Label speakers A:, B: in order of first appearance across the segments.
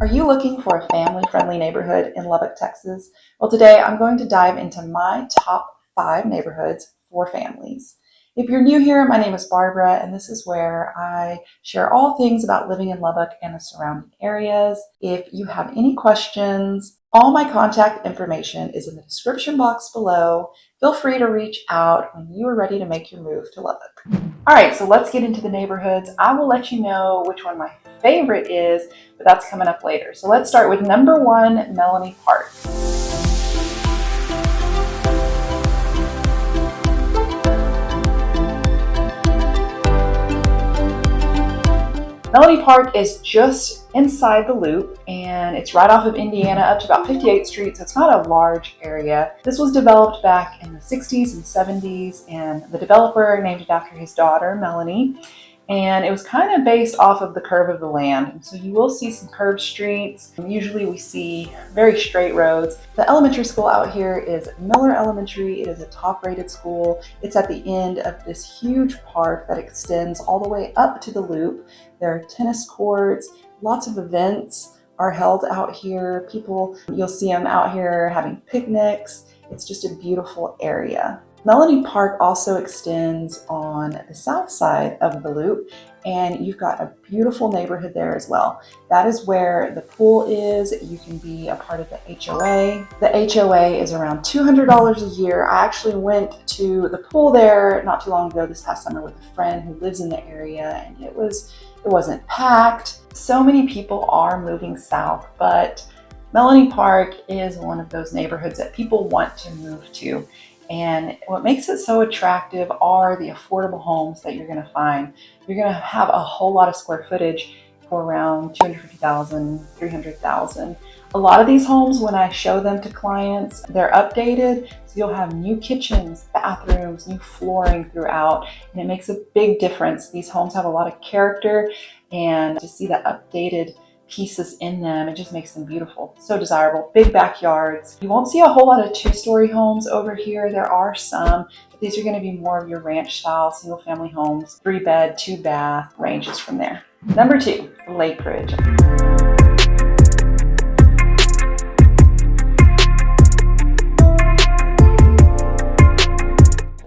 A: Are you looking for a family-friendly neighborhood in Lubbock, Texas? Well, today I'm going to dive into my top 5 neighborhoods for families. If you're new here, my name is Barbara, and this is where I share all things about living in Lubbock and the surrounding areas. If you have any questions, all my contact information is in the description box below. Feel free to reach out when you are ready to make your move to Lubbock. All right, so let's get into the neighborhoods. I will let you know which one my favorite is, but that's coming up later. So let's start with number 1, Melanie Park. Melanie Park is just inside the loop, and it's right off of Indiana up to about 58th Street, so it's not a large area. This was developed back in the 60s and 70s, and the developer named it after his daughter, Melanie. And it was kind of based off of the curve of the land. And so you will see some curved streets. Usually we see very straight roads. The elementary school out here is Miller Elementary. It is a top-rated school. It's at the end of this huge park that extends all the way up to the loop. There are tennis courts, lots of events are held out here. You'll see them out here having picnics. It's just a beautiful area. Melanie Park also extends on the south side of the loop, and you've got a beautiful neighborhood there as well. That is where the pool is. You can be a part of the HOA. The HOA is around $200 a year. I actually went to the pool there not too long ago this past summer with a friend who lives in the area, and it wasn't packed. So many people are moving south, but Melanie Park is one of those neighborhoods that people want to move to. And what makes it so attractive are the affordable homes that you're going to find. You're going to have a whole lot of square footage for around $250,000, $300,000. A lot of these homes, when I show them to clients, they're updated. So you'll have new kitchens, bathrooms, new flooring throughout, and it makes a big difference. These homes have a lot of character, and to see the updated pieces in them, it just makes them beautiful. So desirable. Big backyards. You won't see a whole lot of 2-story homes over here. There are some, but these are going to be more of your ranch style single family homes. 3-bed, 2-bath, ranges from there. Number 2, Lake Ridge.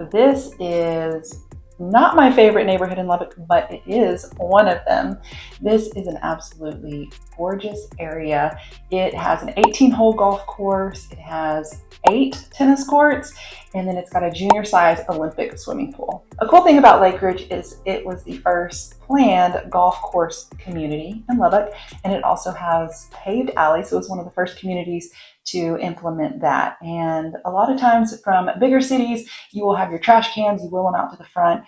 A: This is not my favorite neighborhood in Lubbock, but it is one of them. This is an absolutely gorgeous area. It has an 18-hole golf course. It has 8 tennis courts, and then it's got a junior size Olympic swimming pool. A cool thing about Lake Ridge is it was the first planned golf course community in Lubbock, and it also has paved alleys. So it was one of the first communities to implement that. And a lot of times from bigger cities, you will have your trash cans, you wheel them out to the front.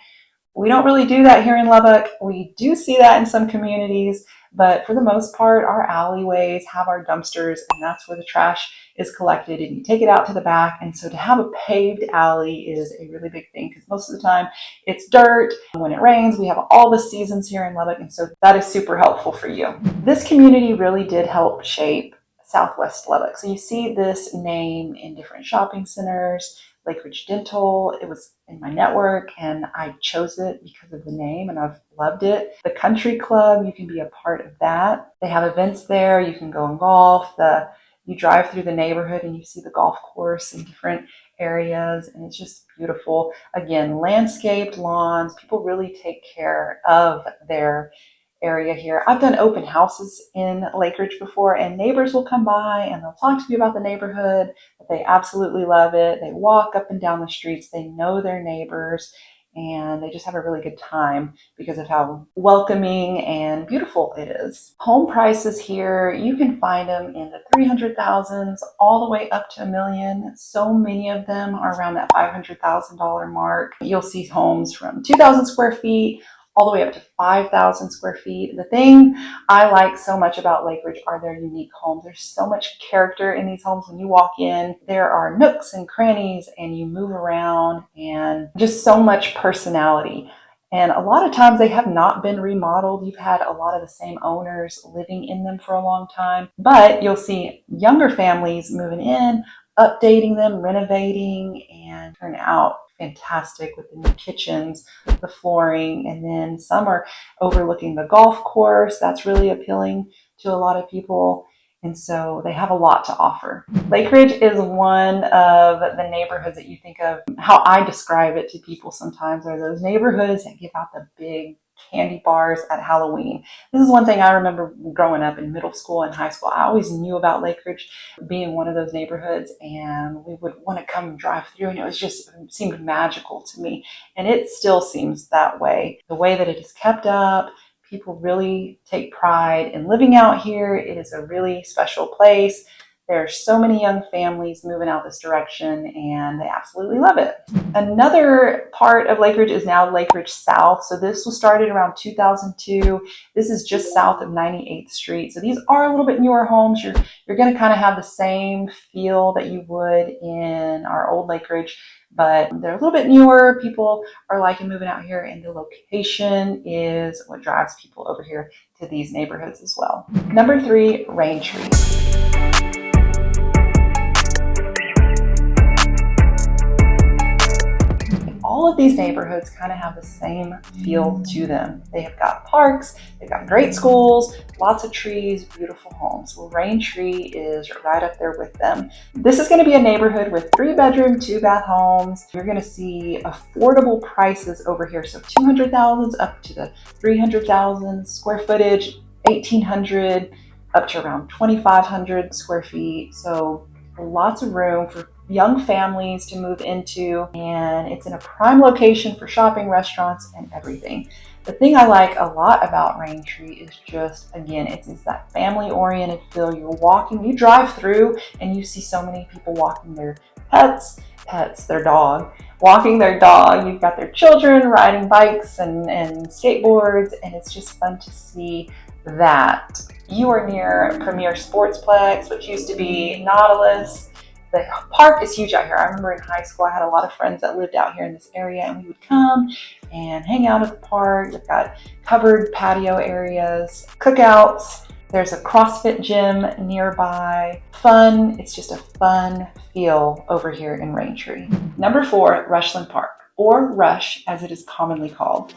A: We don't really do that here in Lubbock. We do see that in some communities, but for the most part, our alleyways have our dumpsters, and that's where the trash is collected, and you take it out to the back. And so to have a paved alley is a really big thing, because most of the time it's dirt. When it rains, we have all the seasons here in Lubbock, and so that is super helpful for you. This community really did help shape Southwest Lubbock. So you see this name in different shopping centers. Lake Ridge Dental, it was in my network, and I chose it because of the name, and I've loved it. The country club, you can be a part of that. They have events there. You can go and golf. You drive through the neighborhood and you see the golf course in different areas, and it's just beautiful. Again, landscaped lawns. People really take care of their area here. I've done open houses in Lake Ridge before, and neighbors will come by and they'll talk to me about the neighborhood. They absolutely love it. They walk up and down the streets. They know their neighbors, and they just have a really good time because of how welcoming and beautiful it is. Home prices here, you can find them in the 300,000s all the way up to $1 million. So many of them are around that $500,000 mark. You'll see homes from 2,000 square feet all the way up to 5,000 square feet. The thing I like so much about Lake Ridge are their unique homes. There's so much character in these homes. When you walk in, there are nooks and crannies, and you move around, and just so much personality. And a lot of times they have not been remodeled. You've had a lot of the same owners living in them for a long time, but you'll see younger families moving in, updating them, renovating, and turn out fantastic with the new kitchens, the flooring, and then some are overlooking the golf course. That's really appealing to a lot of people. And so they have a lot to offer. Lake Ridge is one of the neighborhoods that you think of. How I describe it to people sometimes are those neighborhoods that give out the big candy bars at Halloween. This is one thing I remember growing up in middle school and high school. I always knew about Lake Ridge being one of those neighborhoods, and we would want to come and drive through, and it seemed magical to me. And it still seems that way. The way that it is kept up, people really take pride in living out here. It is a really special place. There are so many young families moving out this direction, and they absolutely love it. Another part of Lake Ridge is now Lake Ridge South. So this was started around 2002. This is just south of 98th Street. So these are a little bit newer homes. You're going to kind of have the same feel that you would in our old Lake Ridge, but they're a little bit newer. People are liking moving out here, and the location is what drives people over here to these neighborhoods as well. Number 3, Raintree. All of these neighborhoods kind of have the same feel to them. They have got parks, they've got great schools, lots of trees, beautiful homes. Well, Raintree is right up there with them. This is going to be a neighborhood with 3-bedroom, 2-bath homes. You're going to see affordable prices over here. So 200,000 up to the 300,000 square footage, 1,800 up to around 2,500 square feet. So lots of room for young families to move into, and it's in a prime location for shopping, restaurants, and everything. The thing I like a lot about Raintree is just, again, it's that family-oriented feel. You're walking, you drive through, and you see so many people walking their their dog, walking their dog. You've got their children riding bikes and skateboards, and it's just fun to see that. You are near Premier Sportsplex, which used to be Nautilus. The park is huge out here. I remember in high school, I had a lot of friends that lived out here in this area, and we would come and hang out at the park. We've got covered patio areas, cookouts. There's a CrossFit gym nearby. Fun. It's just a fun feel over here in Raintree. Number 4, Rushland Park, or Rush as it is commonly called.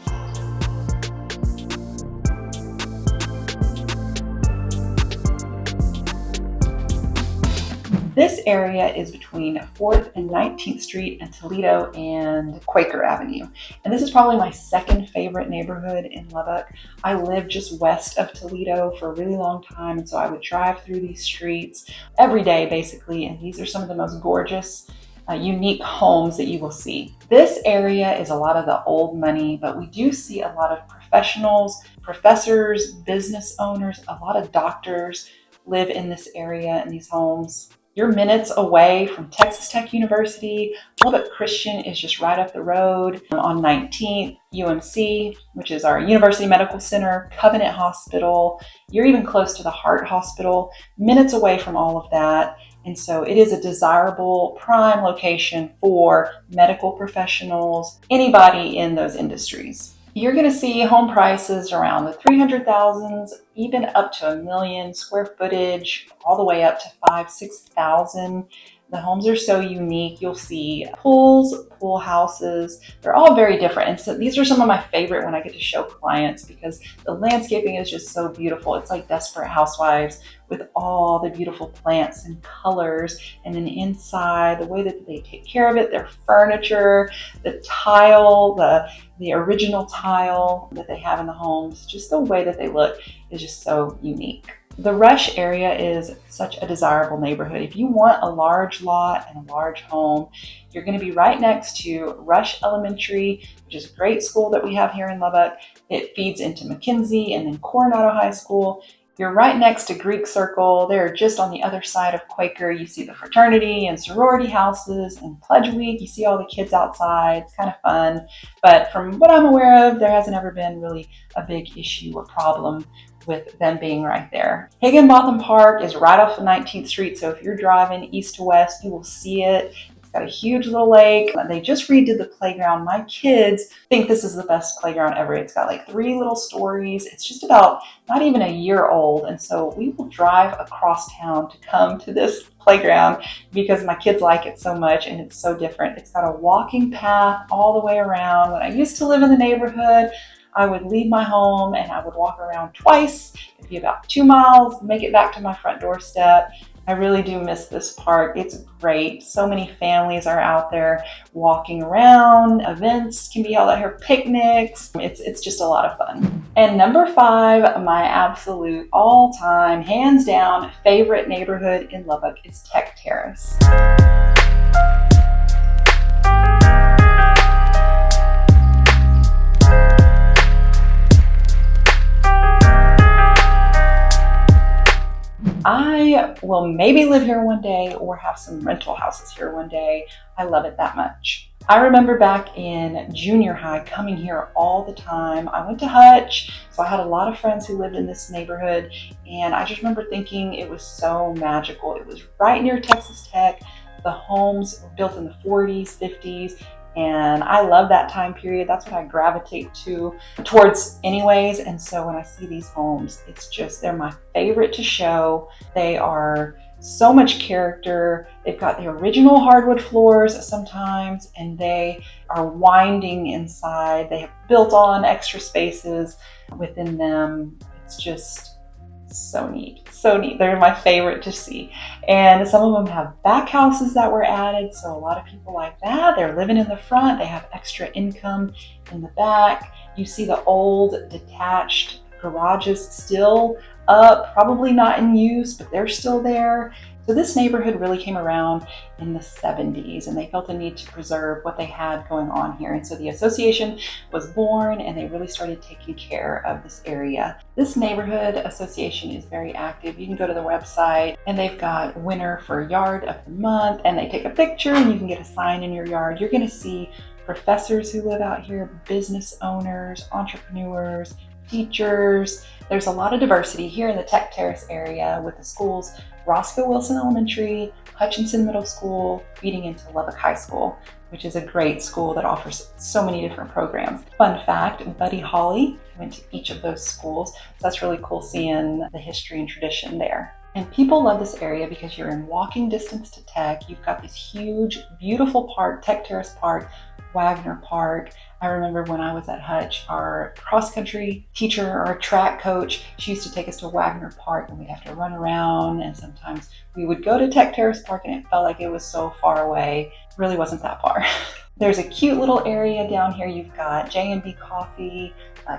A: This area is between 4th and 19th Street and Toledo and Quaker Avenue. And this is probably my second favorite neighborhood in Lubbock. I lived just west of Toledo for a really long time, and so I would drive through these streets every day basically, and these are some of the most gorgeous, unique homes that you will see. This area is a lot of the old money, but we do see a lot of professionals, professors, business owners, a lot of doctors live in this area in these homes. You're minutes away from Texas Tech University. Lubbock Christian is just right up the road. On 19th, UMC, which is our University Medical Center, Covenant Hospital. You're even close to the Heart Hospital, minutes away from all of that. And so it is a desirable prime location for medical professionals, anybody in those industries. You're going to see home prices around the 300,000s, even up to $1 million, square footage, all the way up to 5,000–6,000. The homes are so unique. You'll see pools, pool houses. They're all very different. And so these are some of my favorite when I get to show clients, because the landscaping is just so beautiful. It's like Desperate Housewives with all the beautiful plants and colors. And then inside, the way that they take care of it, their furniture, the tile, the original tile that they have in the homes, just the way that they look is just so unique. The Rush area is such a desirable neighborhood. If you want a large lot and a large home, you're going to be right next to Rush Elementary, which is a great school that we have here in Lubbock. It feeds into McKenzie and then Coronado High School. You're right next to Greek Circle. They're just on the other side of Quaker. You see the fraternity and sorority houses, and Pledge Week. You see all the kids outside. It's kind of fun. But from what I'm aware of, there hasn't ever been really a big issue or problem with them being right there. Higginbotham Park is right off of 19th Street. So if you're driving east to west, you will see it. It's got a huge little lake. They just redid the playground. My kids think this is the best playground ever. It's got like 3 little stories. It's just about not even a year old. And so we will drive across town to come to this playground because my kids like it so much and it's so different. It's got a walking path all the way around. When I used to live in the neighborhood, I would leave my home and I would walk around twice. It'd be about 2 miles, make it back to my front doorstep. I really do miss this park. It's great. So many families are out there walking around. Events can be held out here, picnics. It's just a lot of fun. And number 5, my absolute all-time, hands down, favorite neighborhood in Lubbock is Tech Terrace. I will maybe live here one day or have some rental houses here one day. I love it that much. I remember back in junior high coming here all the time. I went to Hutch, so I had a lot of friends who lived in this neighborhood, and I just remember thinking it was so magical. It was right near Texas Tech. The homes were built in the 40s, 50s, and I love that time period. That's what I gravitate towards anyways. And so when I see these homes, they're my favorite to show. They are so much character. They've got the original hardwood floors sometimes, and they are winding inside. They have built on extra spaces within them. It's just so neat, so neat. They're my favorite to see. And some of them have back houses that were added, so a lot of people like that. They're living in the front, they have extra income in the back. You see the old detached garages still up, probably not in use, but they're still there. So this neighborhood really came around in the 70s, and they felt a need to preserve what they had going on here. And so the association was born, and they really started taking care of this area. This neighborhood association is very active. You can go to the website, and they've got winner for yard of the month, and they take a picture, and you can get a sign in your yard. You're gonna see professors who live out here, business owners, entrepreneurs, teachers. There's a lot of diversity here in the Tech Terrace area with the schools Roscoe Wilson Elementary, Hutchinson Middle School, feeding into Lubbock High School, which is a great school that offers so many different programs. Fun fact, Buddy Holly went to each of those schools, so that's really cool seeing the history and tradition there. And people love this area because you're in walking distance to Tech. You've got this huge, beautiful park, Tech Terrace Park, Wagner Park. I remember when I was at Hutch, our cross-country teacher or track coach, she used to take us to Wagner Park, and we'd have to run around, and sometimes we would go to Tech Terrace Park and it felt like it was so far away. It really wasn't that far. There's a cute little area down here. You've got J&B Coffee,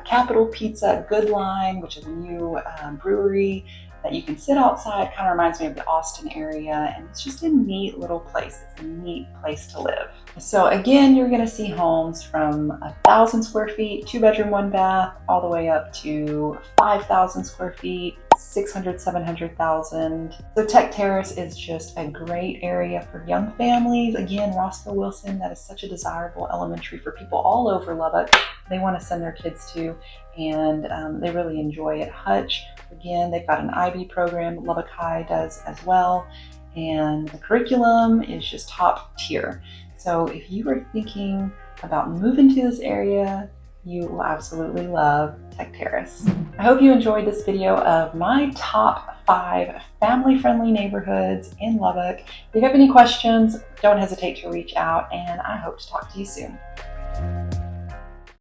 A: Capital Pizza, Good Line, which is a new brewery that you can sit outside. Kind of reminds me of the Austin area, and it's just a neat little place. It's a neat place to live. So again, you're going to see homes from 1,000 square feet, 2-bedroom, 1-bath, all the way up to 5,000 square feet, 600, 700,000. So Tech Terrace is just a great area for young families. Again, Roscoe Wilson, that is such a desirable elementary for people all over Lubbock. They want to send their kids to, and they really enjoy it. Hutch, again, they've got an IB program. Lubbock High does as well. And the curriculum is just top tier. So if you are thinking about moving to this area, you will absolutely love Tech Terrace. I hope you enjoyed this video of my top 5 family-friendly neighborhoods in Lubbock. If you have any questions, don't hesitate to reach out, and I hope to talk to you soon.